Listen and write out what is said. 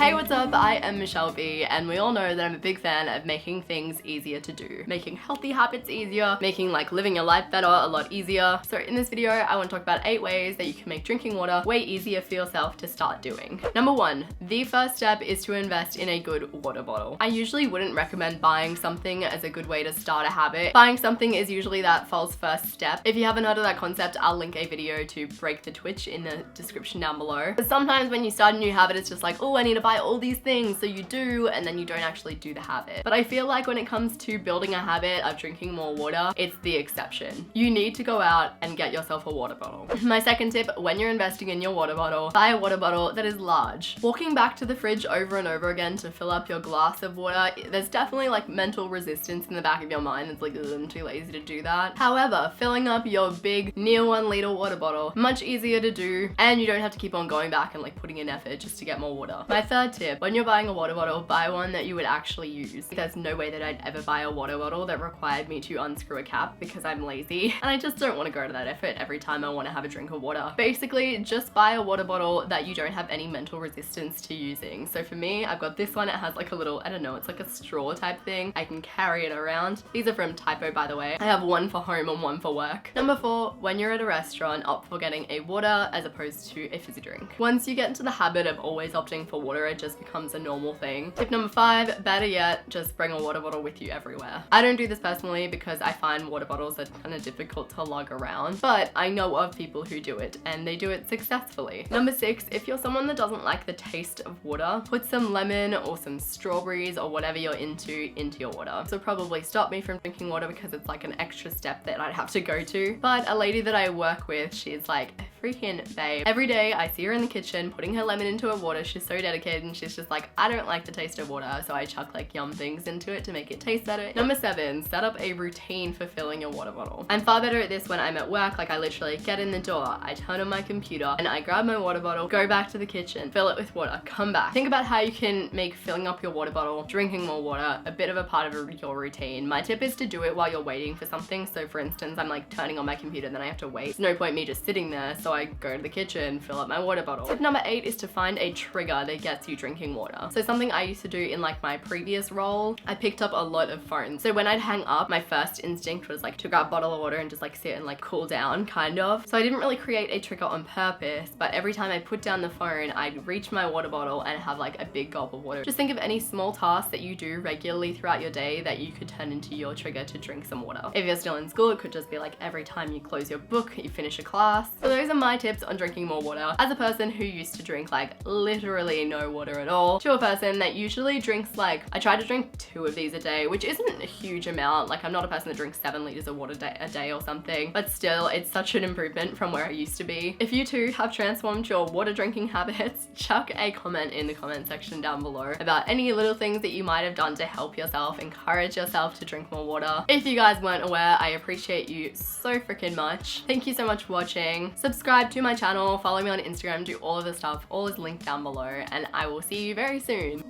Hey, what's up? I am Michelle B, and we all know that I'm a big fan of making things easier to do. Making healthy habits easier, making like living your life better a lot easier. So in this video, I want to talk about 8 ways that you can make drinking water way easier for yourself to start doing. Number 1, the first step is to invest in a good water bottle. I usually wouldn't recommend buying something as a good way to start a habit. Buying something is usually that false first step. If you haven't heard of that concept, I'll link a video to break the twitch in the description down below. But sometimes when you start a new habit, it's just like, oh, I need to buy all these things. So you do, and then you don't actually do the habit. But I feel like when it comes to building a habit of drinking more water, it's the exception. You need to go out and get yourself a water bottle. My second tip, when you're investing in your water bottle, buy a water bottle that is large. Walking back to the fridge over and over again to fill up your glass of water, there's definitely like mental resistance in the back of your mind. It's like, I'm too lazy to do that. However, filling up your big near 1 liter water bottle, much easier to do, and you don't have to keep on going back and like putting in effort just to get more water. My third tip, when you're buying a water bottle, buy one that you would actually use. There's no way that I'd ever buy a water bottle that required me to unscrew a cap because I'm lazy and I just don't want to go to that effort every time I want to have a drink of water. Basically, just buy a water bottle that you don't have any mental resistance to using. So for me, I've got this one. It has like a little, I don't know, it's like a straw type thing. I can carry it around. These are from Typo, by the way. I have one for home and one for work. Number 4, when you're at a restaurant, opt for getting a water as opposed to a fizzy drink. Once you get into the habit of always opting for water, it just becomes a normal thing. Tip number 5, better yet, just bring a water bottle with you everywhere. I don't do this personally because I find water bottles are kind of difficult to lug around, but I know of people who do it and they do it successfully. Number 6, if you're someone that doesn't like the taste of water, put some lemon or some strawberries or whatever you're into your water. This will probably stop me from drinking water because it's like an extra step that I'd have to go to. But a lady that I work with, she's like a freaking babe. Every day I see her in the kitchen putting her lemon into her water. She's so dedicated and she's just like, I don't like the taste of water, so I chuck like yum things into it to make it taste better. Number 7, set up a routine for filling your water bottle. I'm far better at this when I'm at work. Like I literally get in the door, I turn on my computer and I grab my water bottle, go back to the kitchen, fill it with water, come back. Think about how you can make filling up your water bottle, drinking more water, a bit of a part of your routine. My tip is to do it while you're waiting for something. So for instance, I'm like turning on my computer, then I have to wait. There's no point me just sitting there, so I go to the kitchen, fill up my water bottle. Tip number 8 is to find a trigger that gets you drinking water. So something I used to do in like my previous role, I picked up a lot of phones. So when I'd hang up, my first instinct was like to grab a bottle of water and just like sit and like cool down kind of. So I didn't really create a trigger on purpose, but every time I put down the phone, I'd reach my water bottle and have like a big gulp of water. Just think of any small task that you do regularly throughout your day that you could turn into your trigger to drink some water. If you're still in school, it could just be like every time you close your book, you finish a class. So those are my tips on drinking more water. As a person who used to drink like literally no water at all, to a person that usually drinks like, I try to drink 2 of these a day, which isn't a huge amount. Like I'm not a person that drinks 7 liters of water a day or something, but still it's such an improvement from where I used to be. If you too have transformed your water drinking habits, chuck a comment in the comment section down below about any little things that you might have done to help yourself, encourage yourself to drink more water. If you guys weren't aware, I appreciate you so freaking much. Thank you so much for watching. Subscribe to my channel, follow me on Instagram, do all of the stuff. All is linked down below, and I will see you very soon.